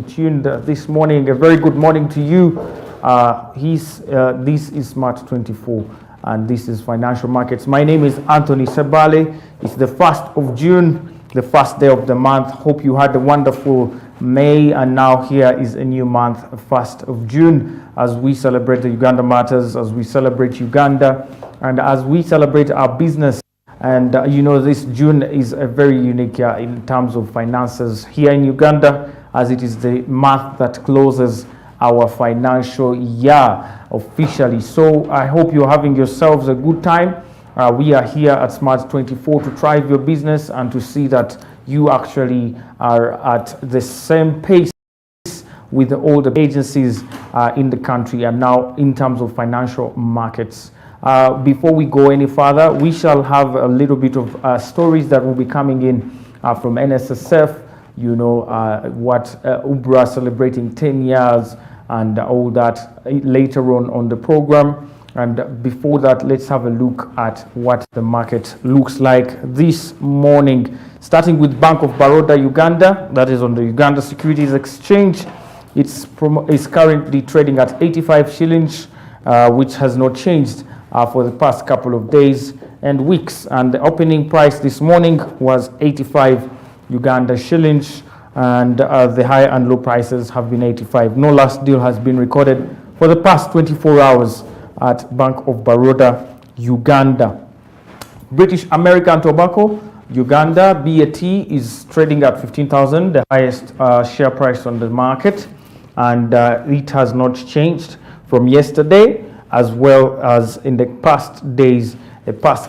tuned this morning. A very good morning to you. This is March 24 and this is Financial Markets. My name is Anthony Sebale. It's the 1st of June, the first day of the month. Hope you had a wonderful May, and now here is a new month, 1st of June, as we celebrate the Uganda Matters, as we celebrate Uganda, and as we celebrate our business. And this June is a very unique year in terms of finances here in Uganda, as it is the month that closes our financial year officially. So I hope you're having yourselves a good time. We are here at Smart 24 to drive your business and to see that you actually are at the same pace with all the agencies in the country and now in terms of financial markets. Before we go any further, we shall have a little bit of stories that will be coming in from NSSF, what UBRA celebrating 10 years and all that later on the program. And before that, let's have a look at what the market looks like this morning. Starting with Bank of Baroda Uganda, that is on the Uganda Securities Exchange. It's currently trading at 85 shillings, which has not changed for the past couple of days and weeks. And the opening price this morning was 85 Uganda shillings, and the high and low prices have been 85. No last deal has been recorded for the past 24 hours at Bank of Baroda Uganda. British American Tobacco Uganda, BAT, is trading at 15,000, the highest share price on the market, and it has not changed from yesterday, as well as in the past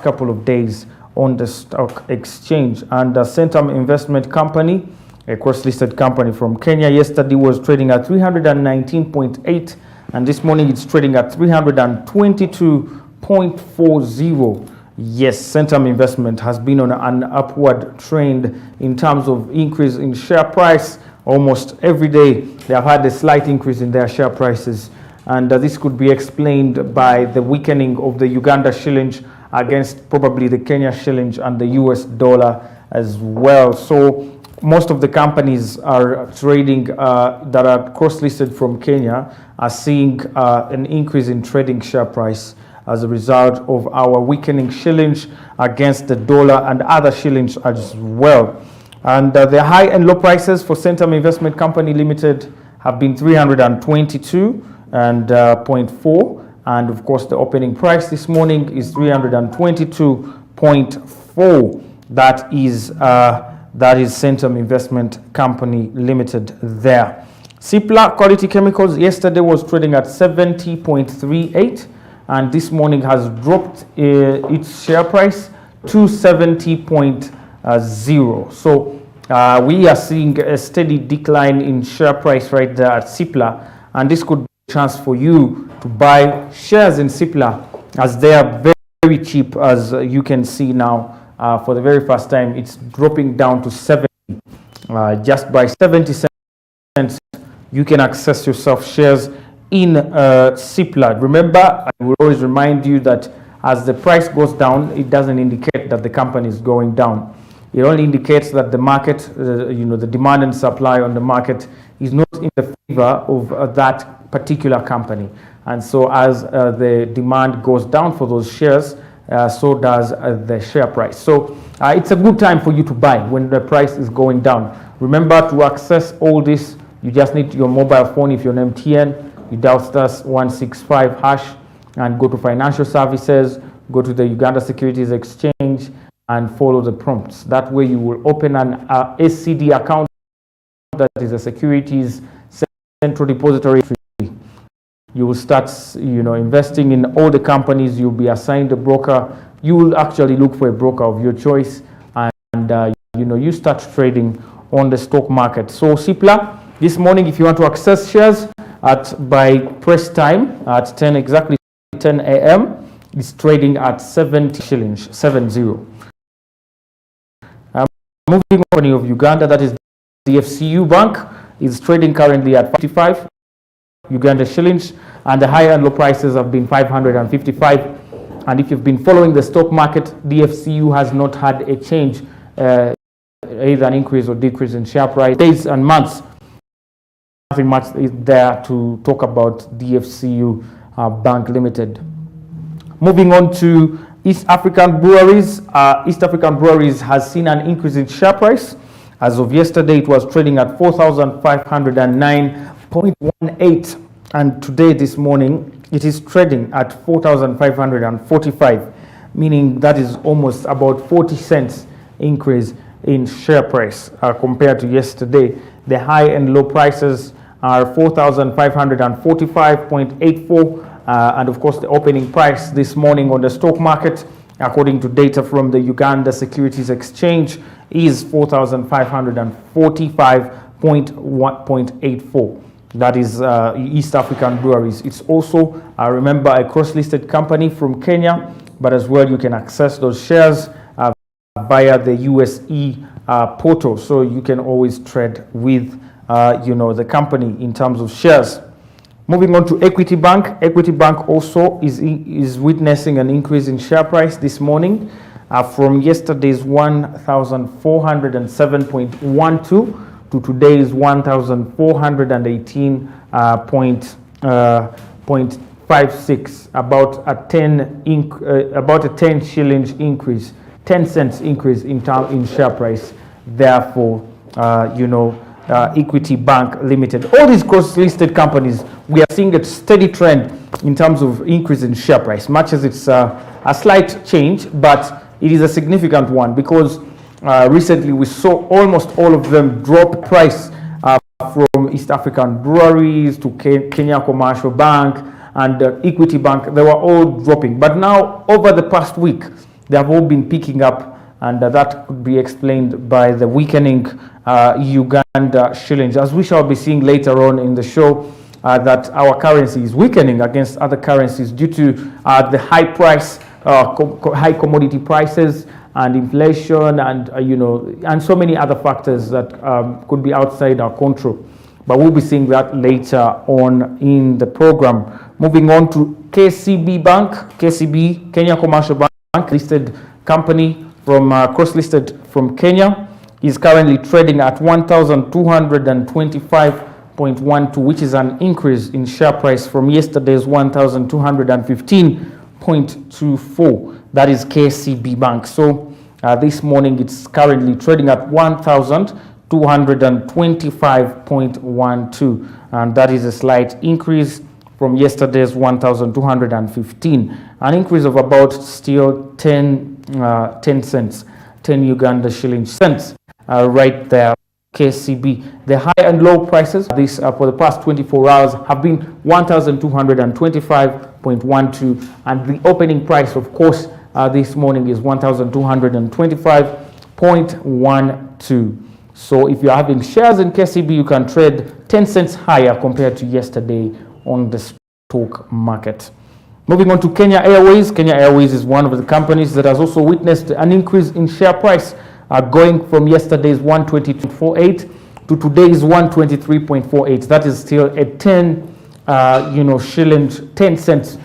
couple of days on the stock exchange. And Centum Investment Company, a cross-listed company from Kenya, yesterday was trading at 319.8, and this morning it's trading at 322.40. Yes, Centum Investment has been on an upward trend in terms of increase in share price. Almost every day they have had a slight increase in their share prices, and this could be explained by the weakening of the Uganda shilling against probably the Kenya shilling and the US dollar as well. So most of the companies are trading that are cross-listed from Kenya are seeing an increase in trading share price as a result of our weakening shillings against the dollar and other shillings as well. And the high and low prices for Centum Investment Company Limited have been 322.4, and of course the opening price this morning is 322.4. That is Centum Investment Company Limited there. Cipla Quality Chemicals yesterday was trading at 70.38, and this morning has dropped its share price to 70.0. So we are seeing a steady decline in share price right there at Cipla, and this could be a chance for you to buy shares in Cipla, as they are very, very cheap, as you can see now. For the very first time, it's dropping down to 70. Just by 70 cents, you can access yourself shares in Cipla. Remember, I will always remind you that as the price goes down, it doesn't indicate that the company is going down. It only indicates that the market, the demand and supply on the market is not in the favor of that particular company. And so as the demand goes down for those shares, so does the share price. So it's a good time for you to buy when the price is going down. Remember, to access all this, you just need your mobile phone. If you're an MTN, you dial *165# and go to Financial Services, go to the Uganda Securities Exchange and follow the prompts. That way you will open an SCD account, that is a Securities Central Depository. You will start investing in all the companies. You'll be assigned a broker. You will actually look for a broker of your choice, and you start trading on the stock market. So Cipla, this morning, if you want to access shares by press time at 10 a.m., it's trading at 70 shillings, 70. Moving on of Uganda, that is the FCU Bank, is trading currently at 55 Uganda shillings, and the high and low prices have been 555. And if you've been following the stock market, DFCU has not had a change, either an increase or decrease in share price days and months. nothing much is there to talk about DFCU Bank Limited. Moving on to East African Breweries. East African Breweries has seen an increase in share price. As of yesterday, it was trading at 4,509.18, and today, this morning, it is trading at 4,545, meaning that is almost about 40 cents increase in share price compared to yesterday. The high and low prices are 4,545.84, and of course the opening price this morning on the stock market, according to data from the Uganda Securities Exchange, is 4,545.84. That is East African Breweries. It's also, remember, a cross-listed company from Kenya, but as well you can access those shares via the USE portal, so you can always trade with the company in terms of shares. Moving on to Equity Bank. Equity Bank also is witnessing an increase in share price this morning from yesterday's 1,407.12 to today's 1,418.56, about a 10 shillings increase, 10 cents increase in share price. Therefore, Equity Bank Limited. All these cross-listed companies, we are seeing a steady trend in terms of increase in share price, much as it's a slight change, but it is a significant one, because recently we saw almost all of them drop price from East African Breweries to Kenya Commercial Bank and Equity Bank. They were all dropping, but now over the past week they have all been picking up, and that could be explained by the weakening Uganda shillings, as we shall be seeing later on in the show, that our currency is weakening against other currencies due to the high price, high commodity prices and inflation, and and so many other factors that could be outside our control. But we'll be seeing that later on in the program. Moving on to KCB Bank. KCB, Kenya Commercial Bank, listed company from cross-listed from Kenya, is currently trading at 1,225.12, which is an increase in share price from yesterday's 1,215.24. That is KCB Bank. So this morning it's currently trading at 1,225.12, and that is a slight increase from yesterday's 1,215, an increase of about still 10 cents, 10 Uganda shilling cents, right there. KCB. The high and low prices this for the past 24 hours have been 1,225.12, and the opening price, of course, this morning is 1,225.12. So if you're having shares in KCB, you can trade 10 cents higher compared to yesterday on the stock market. Moving on to Kenya Airways. Kenya Airways is one of the companies that has also witnessed an increase in share price, going from yesterday's 120.48 to today's 123.48. That is still a 10 shillings, 10 cents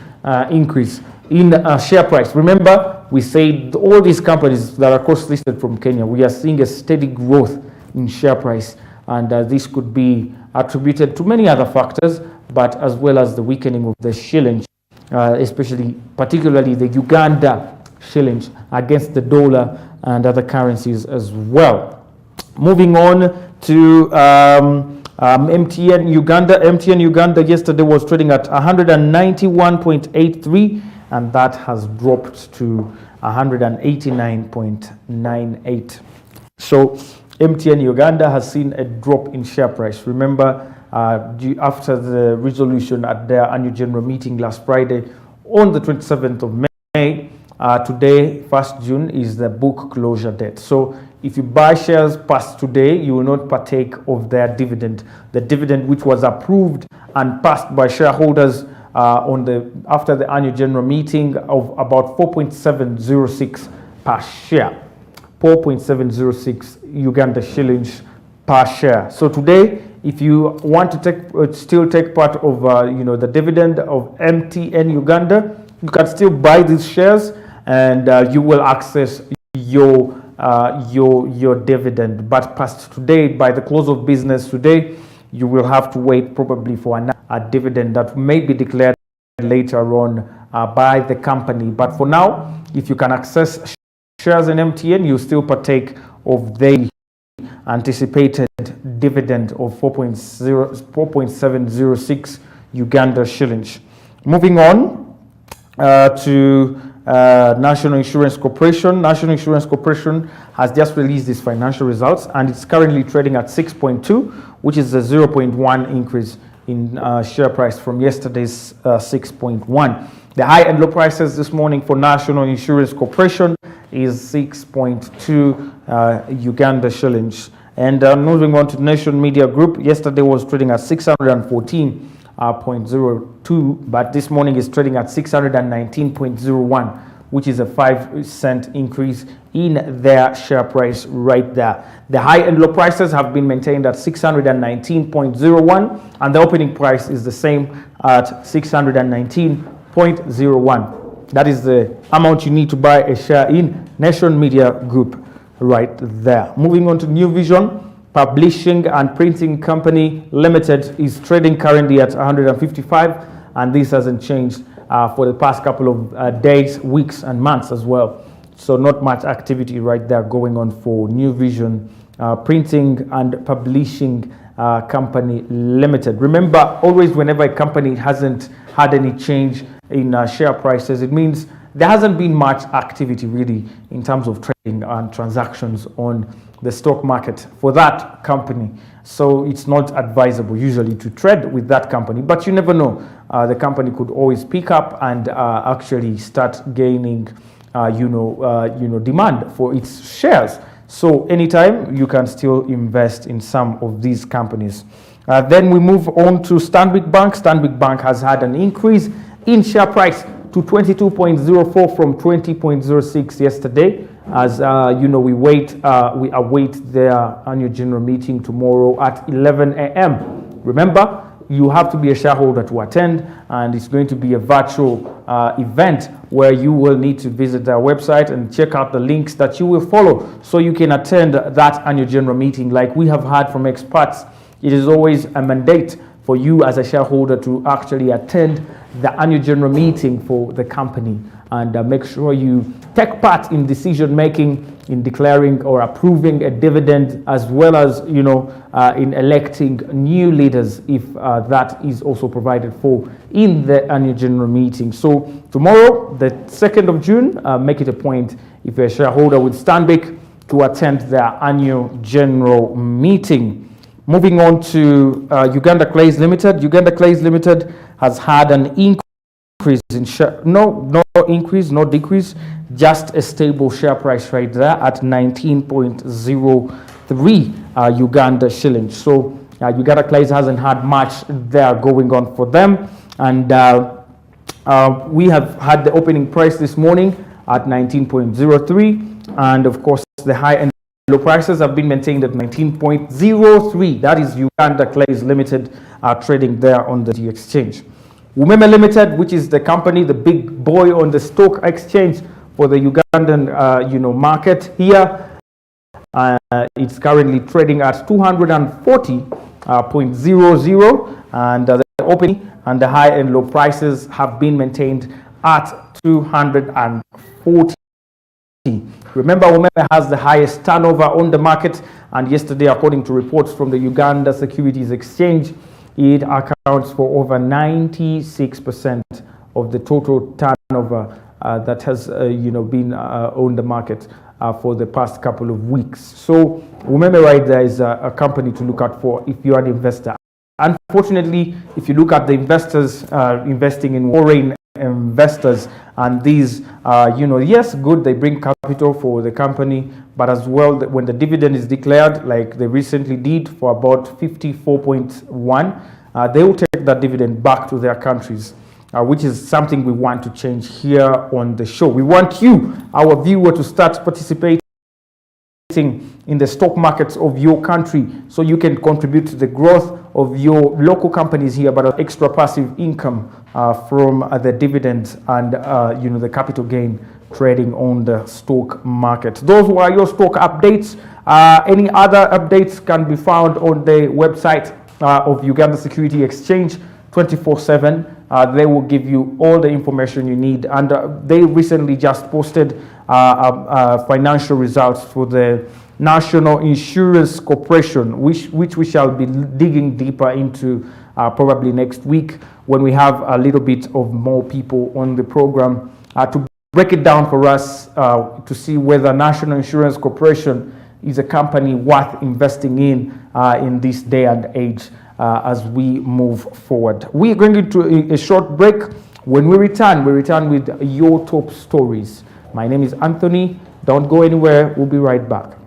increase in share price. Remember, we say all these companies that are cross-listed from Kenya, we are seeing a steady growth in share price, and this could be attributed to many other factors, but as well as the weakening of the shilling, particularly the Uganda shillings against the dollar and other currencies as well. Moving on to MTN Uganda. MTN Uganda yesterday was trading at 191.83, and that has dropped to 189.98. So MTN Uganda has seen a drop in share price. Remember, after the resolution at their annual general meeting last Friday on the 27th of May, today, 1st June, is the book closure date. So if you buy shares past today, you will not partake of their dividend. The dividend which was approved and passed by shareholders after the annual general meeting of about 4.706 per share. 4.706 Uganda shillings per share. So today, if you want to still take part of the dividend of MTN Uganda, you can still buy these shares, and you will access your dividend. But past today, by the close of business today, you will have to wait probably for a dividend that may be declared later on by the company. But for now, if you can access shares in MTN, you still partake of the anticipated dividend of 4.706 Uganda shillings. Moving on to National Insurance Corporation. National Insurance Corporation has just released its financial results, and it's currently trading at 6.2, which is a 0.1 increase in share price from yesterday's 6.1. The high and low prices this morning for National Insurance Corporation is 6.2 Uganda shillings. And moving on to Nation Media Group, yesterday was trading at 614.02, but this morning is trading at 619.01, which is a 5-cent increase in their share price right there. The high and low prices have been maintained at 619.01, and the opening price is the same at 619.01. That is the amount you need to buy a share in Nation Media Group right there. Moving on to New Vision Publishing and Printing Company Limited is trading currently at 155, and this hasn't changed for the past couple of days, weeks, and months as well. So not much activity right there going on for New Vision Printing and Publishing Company Limited. Remember, always whenever a company hasn't had any change in share prices, it means there hasn't been much activity really in terms of trading and transactions on the stock market for that company. So it's not advisable usually to trade with that company, but you never know. The company could always pick up and actually start gaining, demand for its shares. So anytime you can still invest in some of these companies. Then we move on to Stanbic Bank. Stanbic Bank has had an increase in share price to 22.04 from 20.06 yesterday. As we await their annual general meeting tomorrow at 11 a.m. Remember, you have to be a shareholder to attend, and it's going to be a virtual event where you will need to visit their website and check out the links that you will follow so you can attend that annual general meeting. Like we have heard from experts, it is always a mandate for you as a shareholder to actually attend the annual general meeting for the company and make sure you take part in decision making in declaring or approving a dividend, as well as in electing new leaders if that is also provided for in the annual general meeting. So tomorrow, the 2nd of June, make it a point, if you're a shareholder with Stanbic, to attend their annual general meeting. Moving on to Uganda Clays Limited. Uganda Clays Limited has had an increase in share, no increase, no decrease, just a stable share price right there at 19.03 Uganda shillings. So Uganda Clays hasn't had much there going on for them, and we have had the opening price this morning at 19.03, and of course the high and low prices have been maintained at 19.03. That is Uganda Clays Limited trading there on the exchange. Umeme Limited, which is the company, the big boy on the stock exchange for the Ugandan market here, it's currently trading at 240.00, and the opening and the high and low prices have been maintained at 240. Remember, Umeme has the highest turnover on the market, and yesterday, according to reports from the Uganda Securities Exchange, it accounts for over 96% of the total turnover that has been on the market for the past couple of weeks. So Umeme right there is a company to look out for if you're an investor. Unfortunately, if you look at the investors investing in foreign investors, and these yes, good, they bring capital for the company, but as well when the dividend is declared, like they recently did for about 54.1, they will take that dividend back to their countries, which is something we want to change here on the show. We want you, our viewer, to start participating in the stock markets of your country so you can contribute to the growth of your local companies here, but extra passive income from the dividends and the capital gain trading on the stock market. Those were your stock updates. Any other updates can be found on the website of Uganda Security Exchange 24/7. They will give you all the information you need. And they recently just posted financial results for the National Insurance Corporation, which we shall be digging deeper into probably next week when we have a little bit of more people on the program to break it down for us to see whether National Insurance Corporation is a company worth investing in this day and age as we move forward. We are going into a short break. When we return with your top stories. My name is Anthony. Don't go anywhere. We'll be right back.